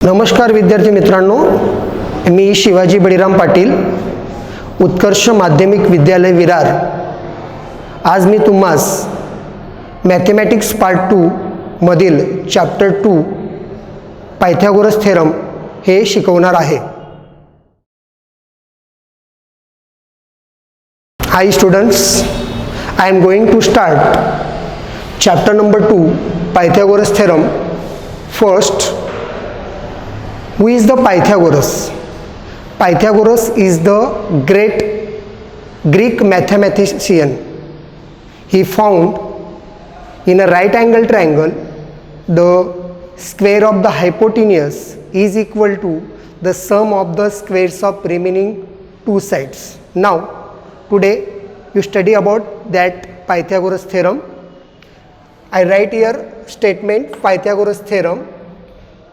नमस्कार विद्यार्थी मित्रांनो, मी शिवाजी बळीराम पाटील, उत्कर्ष माध्यमिक विद्यालय विरार। आज मी तुम्हास मॅथमॅटिक्स पार्ट 2 मधील चॅप्टर 2 पायथागोरस थेरम हे शिकवणार आहे। हाय students, I am going to start chapter number 2 Pythagoras theorem. First, who is the Pythagoras? Pythagoras is the great Greek mathematician. He found in a right angle triangle the square of the hypotenuse is equal to the sum of the squares of remaining two sides. Now today you study about that Pythagoras theorem. I write here statement Pythagoras theorem.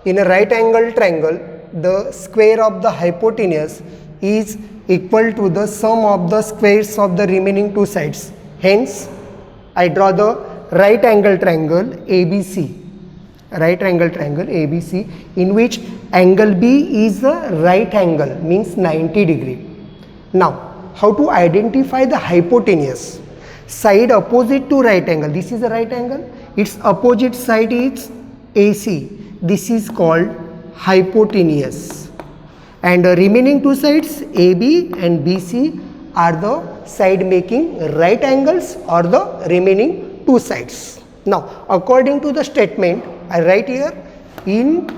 In a right angle triangle, the square of the hypotenuse is equal to the sum of the squares of the remaining two sides. Hence, I draw the right angle triangle ABC. Right angle triangle ABC, in which angle B is a right angle, means 90 degree. Now, how to identify the hypotenuse? Side opposite to right angle. This is a right angle. Its opposite side is AC. This is called hypotenuse. And the remaining two sides AB and BC are the side making right angles or the remaining two sides. Now, according to the statement, I write here in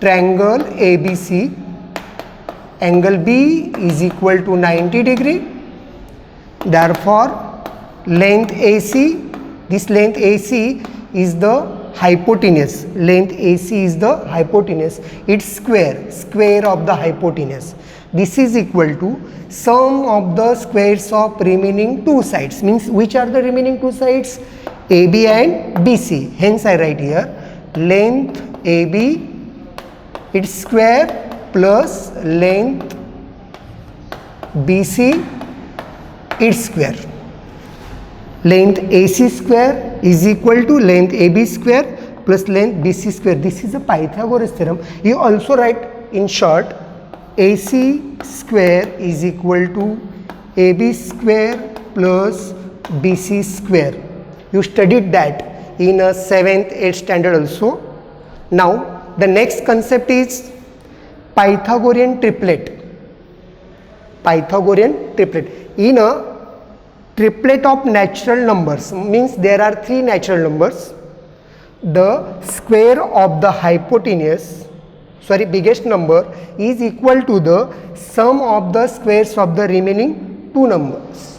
triangle ABC, angle B is equal to 90 degree. Therefore, length AC, this length AC is the hypotenuse. Length AC is the hypotenuse. Its square of the hypotenuse. This is equal to sum of the squares of remaining two sides. Means which are the remaining two sides? AB and BC. Hence I write here length AB, its square, plus length BC, its square. Length AC square is equal to length AB square plus length BC square. This is a Pythagoras theorem. You also write in short AC square is equal to AB square plus BC square. You studied that in a 7th, 8th standard also. Now the next concept is Pythagorean triplet. Pythagorean triplet. In a triplet of natural numbers, means there are three natural numbers, the square of the hypotenuse, biggest number, is equal to the sum of the squares of the remaining two numbers.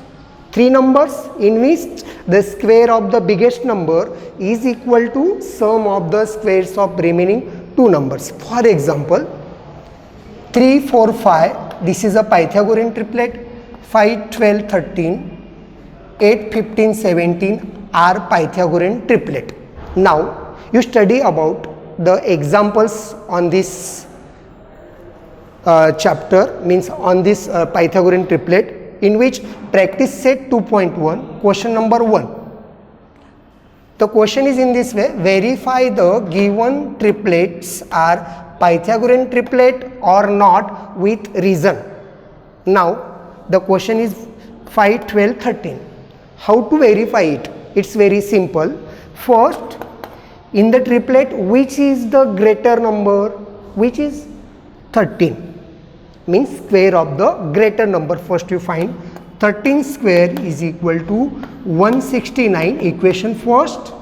Three numbers in which the square of the biggest number is equal to sum of the squares of remaining two numbers. For example, 3, 4, 5, this is a Pythagorean triplet. 5, 12, 13, 8, 15, 17 are Pythagorean triplet. Now you study about the examples on this chapter, means on this Pythagorean triplet, in which practice set 2.1, question number 1. The question is in this way: verify the given triplets are Pythagorean triplet or not with reason. Now the question is 5, 12, 13. How to verify it? It's very simple. First, in the triplet, which is the greater number? Which is 13? Means square of the greater number. First you find 13 square is equal to 169. Equation first.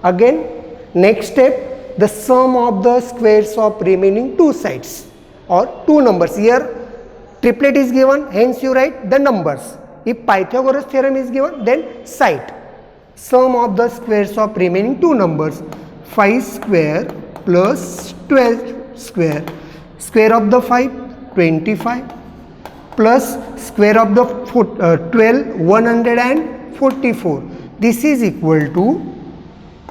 Again, next step, the sum of the squares of remaining two sides or two numbers. Here triplet is given, hence you write the numbers. If Pythagoras theorem is given, then side. Sum of the squares of remaining two numbers, 5 square plus 12 square. Square of the 5, 25, plus square of the 12, 144. This is equal to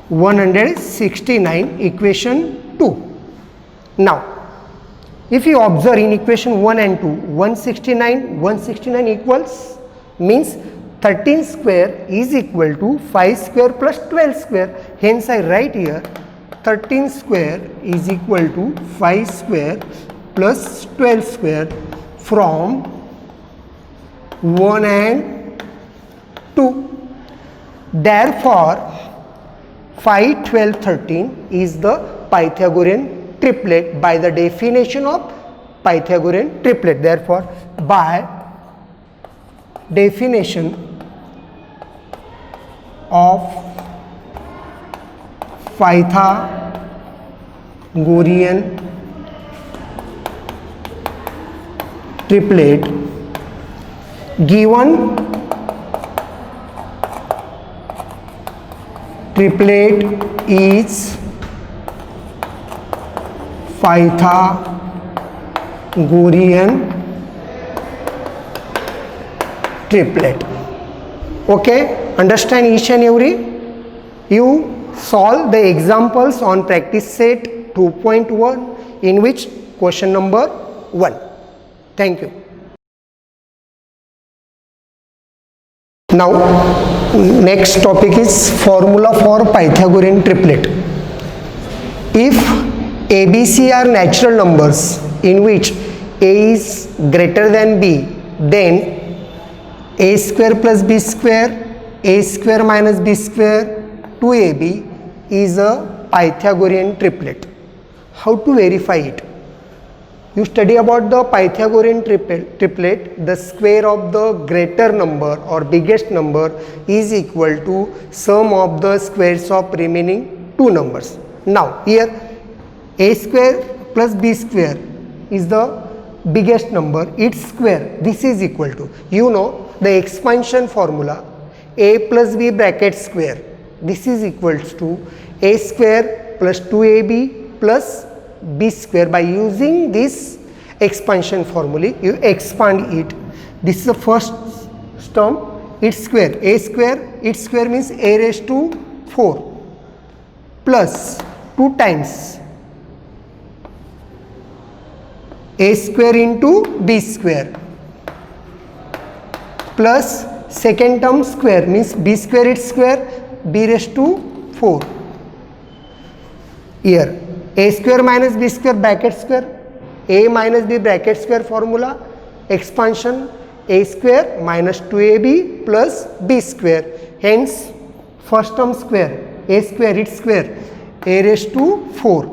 169, equation 2. Now, if you observe in equation 1 and 2, 169 equals, means 13 square is equal to 5 square plus 12 square. Hence I write here 13 square is equal to 5 square plus 12 square from 1 and 2. Therefore, 5, 12, 13 is the Pythagorean triplet by the definition of Pythagorean triplet. Therefore, by definition of Pythagorean triplet, given triplet is Pythagorean triplet. Okay, understand each and every? You solve the examples on practice set 2.1 in which question number 1. Thank you. Now next topic is formula for Pythagorean triplet. If ABC are natural numbers in which A is greater than B, then A square plus B square, A square minus B square, 2AB is a Pythagorean triplet. How to verify it? You study about the Pythagorean triplet, the square of the greater number or biggest number is equal to sum of the squares of remaining two numbers. Now here A square plus B square is the biggest number, its square, this is equal to, you know the expansion formula, A plus B bracket square, this is equals to A square plus 2AB plus B square. By using this expansion formula, you expand it. This is the first term, its square, A square, its square means A raised to 4 plus 2 times A square into B square plus second term square means B square its square, B raised to 4. Here A square minus B square bracket square, A minus B bracket square formula, expansion A square minus 2AB plus B square. Hence first term square, A square its square, A raised to 4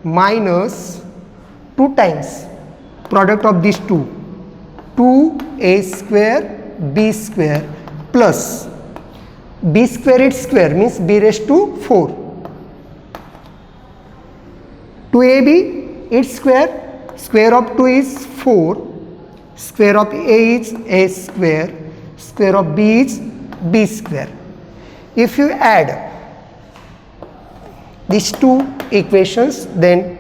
minus 2 times product of these two, 2A square B square plus B square its square means B raised to 4, 2AB its square, square of 2 is 4, square of A is A square, square of B is B square. If you add these two equations, then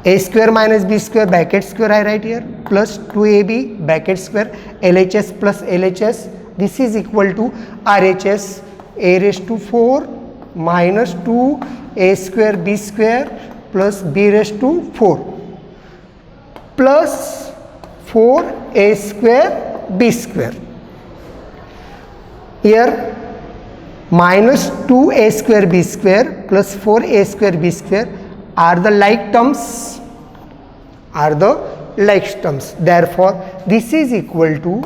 A square minus B square bracket square I write here plus 2AB bracket square LHS plus LHS, this is equal to RHS A raised to 4 minus 2 A square B square plus B raised to 4 plus 4 A square B square. Here minus 2 A square B square plus 4 A square B square are the like terms, therefore this is equal to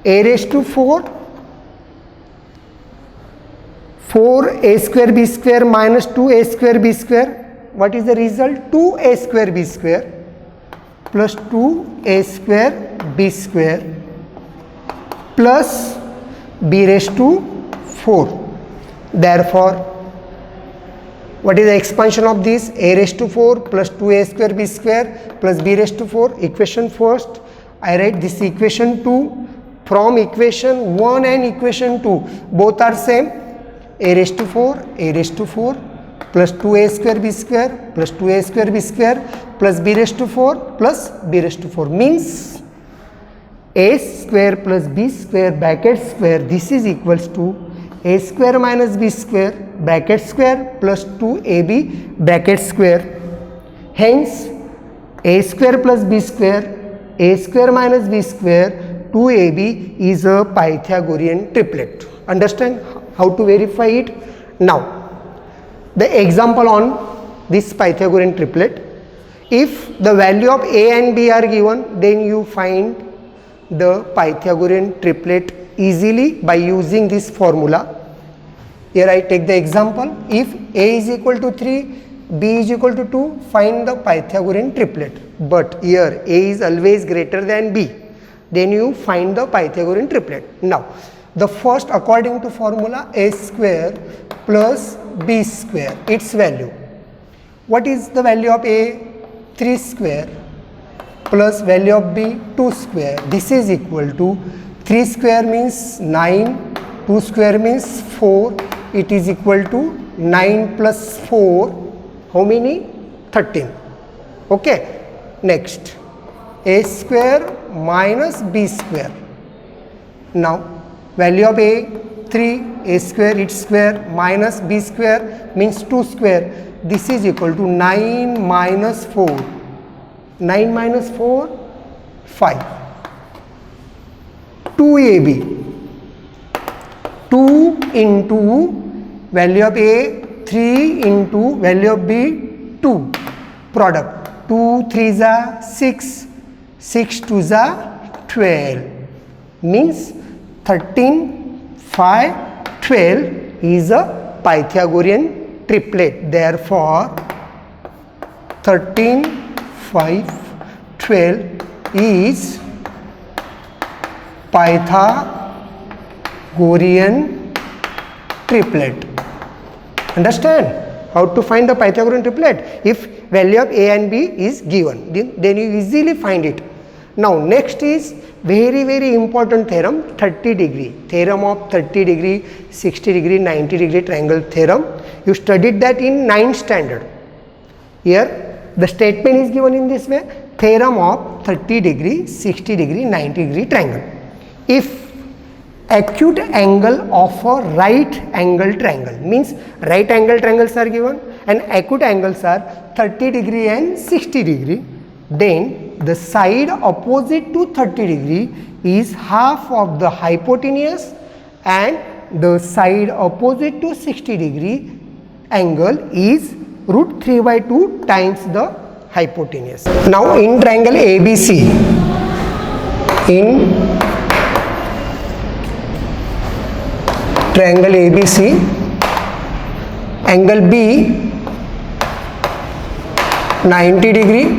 A raised to 4 A square B square minus 2 A square B square. What is the result? 2 A square B square plus 2 A square B square plus B raised to 4. Therefore, what is the expansion of this? A raised to 4 plus 2A square B square plus B raised to 4. Equation first, I write this equation 2. From equation 1 and equation 2, both are same. A raised to 4 plus 2A square B square plus 2A square B square plus B raised to 4 plus B raised to 4 means A square plus B square bracket square, this is equals to A square minus B square bracket square plus 2AB bracket square. Hence A square plus B square, A square minus B square, 2AB is a Pythagorean triplet. Understand how to verify it? Now The example on this Pythagorean triplet. If the value of a and b are given, then you find the Pythagorean triplet easily by using this formula. Here I take the example. If a is equal to 3, b is equal to 2, find the Pythagorean triplet. But here a is always greater than b. Then you find the Pythagorean triplet. Now, the first, according to formula, a square plus b square, its value. What is the value of a? 3 square plus value of b 2 square. This is equal to 3 square means 9, 2 square means 4. It is equal to 9 plus 4. How many? 13. Okay. Next, a square minus b square. Now, value of a 3, a square its square minus b square means 2 square. This is equal to 9 minus 4. 9 minus 4, 5. 2ab. 2 into value of a 3 into value of b 2. Product. 2 3s are 6. 6 2s are 12. Means 13, 5, 12 is a Pythagorean triplet. Therefore, 13, 5, 12 is Pythagorean triplet. Understand how to find the Pythagorean triplet? If value of a and b is given, then you easily find it. Now, next is very important theorem, 30 degree. Theorem of 30 degree, 60 degree, 90 degree triangle theorem. You studied that in 9th standard. Here, the statement is given in this way. Theorem of 30 degree, 60 degree, 90 degree triangle. If acute angle of a right angle triangle, means right angle triangles are given and acute angles are 30 degree and 60 degree, then the side opposite to 30 degree is half of the hypotenuse and the side opposite to 60 degree angle is root 3 by 2 times the hypotenuse. Now, in triangle ABC, in triangle ABC, angle B 90 degree,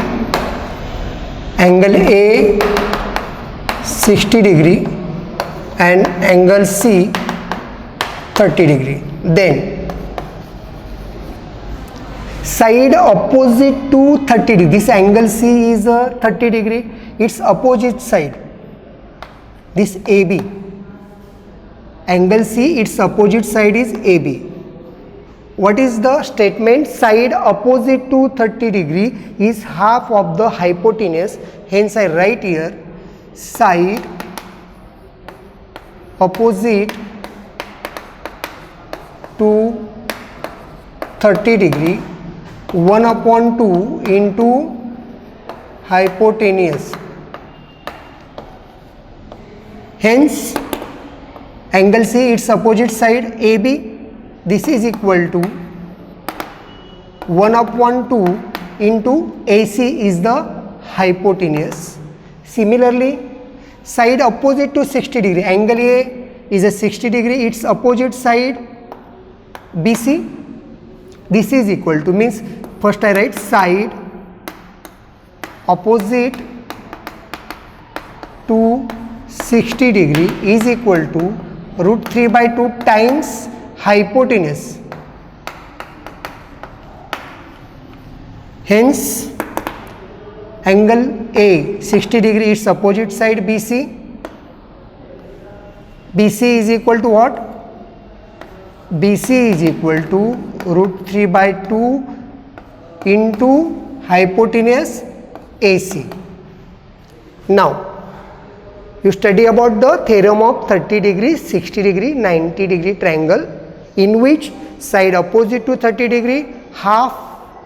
angle A 60 degree and angle C 30 degree. Then side opposite to 30 degree, this angle C is 30 degree, its opposite side, this AB. Angle C, its opposite side is AB. What is the statement? Side opposite to 30 degree is half of the hypotenuse. Hence, I write here side opposite to 30 degree 1 upon 2 into hypotenuse. Hence, angle C, its opposite side AB, this is equal to 1 upon 2 into AC is the hypotenuse. Similarly, side opposite to 60 degree, angle A is a 60 degree, its opposite side BC, this is equal to, means first I write side opposite to 60 degree is equal to root 3 by 2 times hypotenuse. Hence, angle A 60 degree, its opposite side BC. BC is equal to what? BC is equal to root 3 by 2 into hypotenuse AC. Now, you study about the theorem of 30 degree, 60 degree, 90 degree triangle, in which side opposite to 30 degree half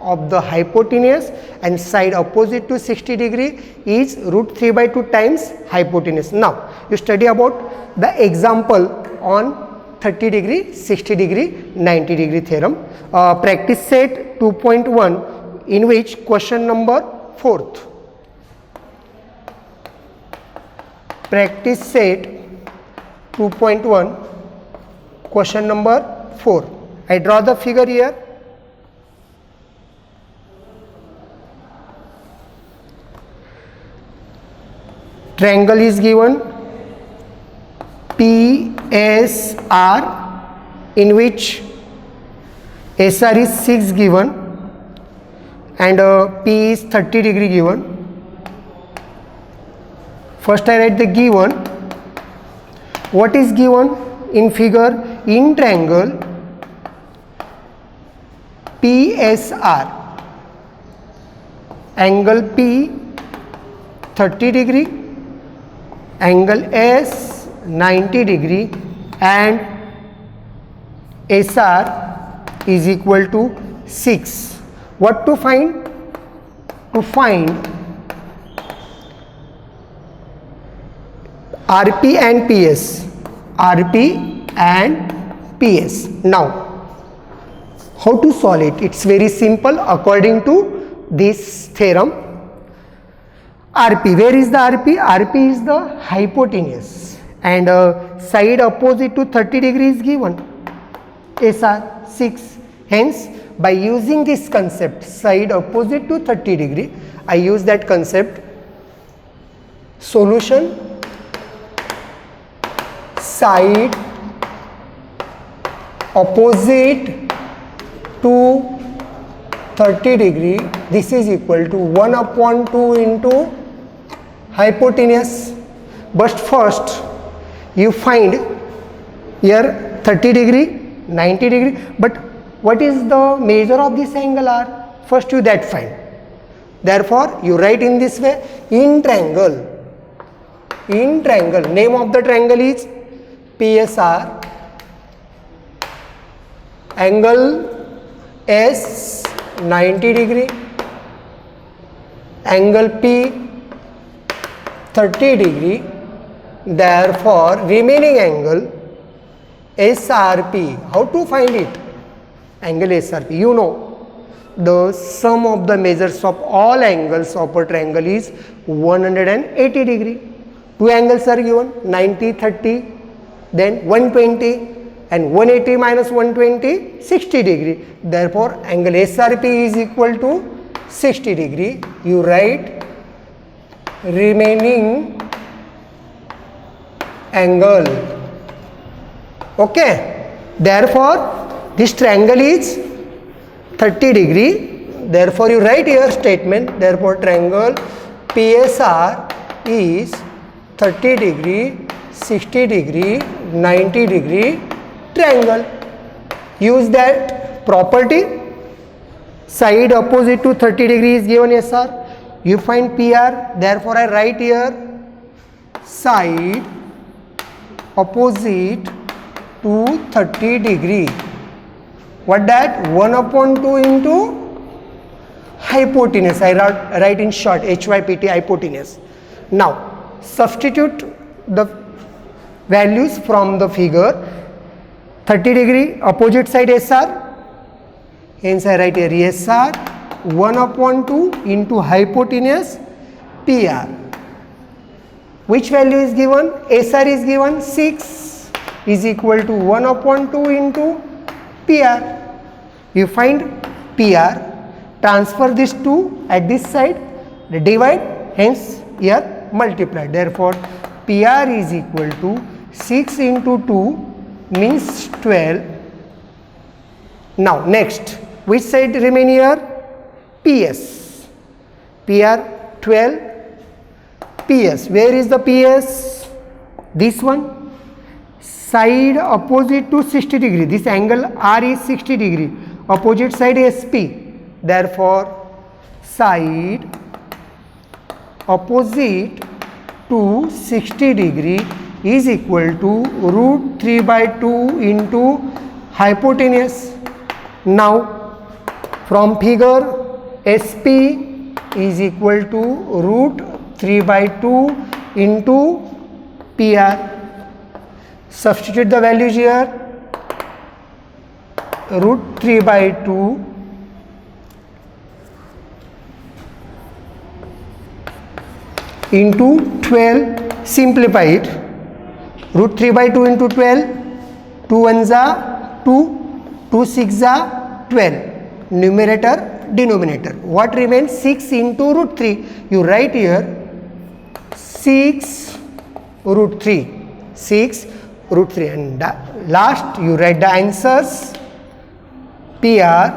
of the hypotenuse and side opposite to 60 degree is root 3 by 2 times hypotenuse. Now, you study about the example on 30 degree, 60 degree, 90 degree theorem. Practice set 2.1, in which question number 4th. Practice set 2.1, question number 4. I draw the figure here. Triangle is given PSR, in which SR is 6 given and P is 30 degree given. First I write the given. What is given in figure? In triangle PSR, angle P 30 degree, angle S 90 degree, and SR is equal to 6. What to find? To find RP and PS. RP and PS. Now, how to solve it? It's very simple according to this theorem. RP, where is the RP? RP is the hypotenuse, and side opposite to 30 degree is given, SR 6. Hence, by using this concept, side opposite to 30 degree, I use that concept. Solution: side opposite to 30 degree, this is equal to 1/2 into hypotenuse. But first you find here 30 degree, 90 degree, but what is the measure of this angle R? First you that find. Therefore you write in this way: in triangle, name of the triangle is PSR, angle S 90 degree, angle P 30 degree. Therefore remaining angle SRP. How to find it? Angle SRP, you know, the sum of the measures of all angles of a triangle is 180 degree. Two angles are given, 90, 30, then 120, and 180 minus 120, 60 degree. Therefore angle SRP is equal to 60 degree. You write remaining angle. Okay. Therefore this triangle is 30 degree. Therefore you write your statement. Therefore triangle PSR is 30 degree, 60 degree, 90 degree triangle. Use that property. Side opposite to 30 degree is given SR. You find PR. Therefore I write here side opposite to 30 degree. What that? 1/2 into hypotenuse. I write in short HYPT, hypotenuse. Now substitute the values from the figure. 30 degree opposite side SR. Hence I write here SR 1/2 into hypotenuse PR. Which value is given? SR is given 6 is equal to 1/2 into PR. You find PR, transfer this 2 at this side, divide, hence here multiply. Therefore PR is equal to 6 into 2 means 12. Now next, which side remain here? PS. PR 12, PS. Where is the PS? This one. Side opposite to 60 degree. This angle R is 60 degree. Opposite side SP. Therefore side opposite to 60 degree is equal to √3/2 into hypotenuse. Now from figure SP is equal to √3/2 into PR. Substitute the values here. root 3 by 2 into 12, simplify it, root 3 by 2 into 12, 2 1s are 2, 2 6s are 12, numerator denominator, what remains? 6 into root 3, you write here 6 root 3, 6 root 3, and last you write the answers. PR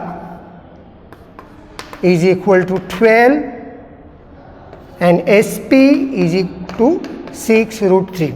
is equal to 12 and SP is equal to 6 root 3.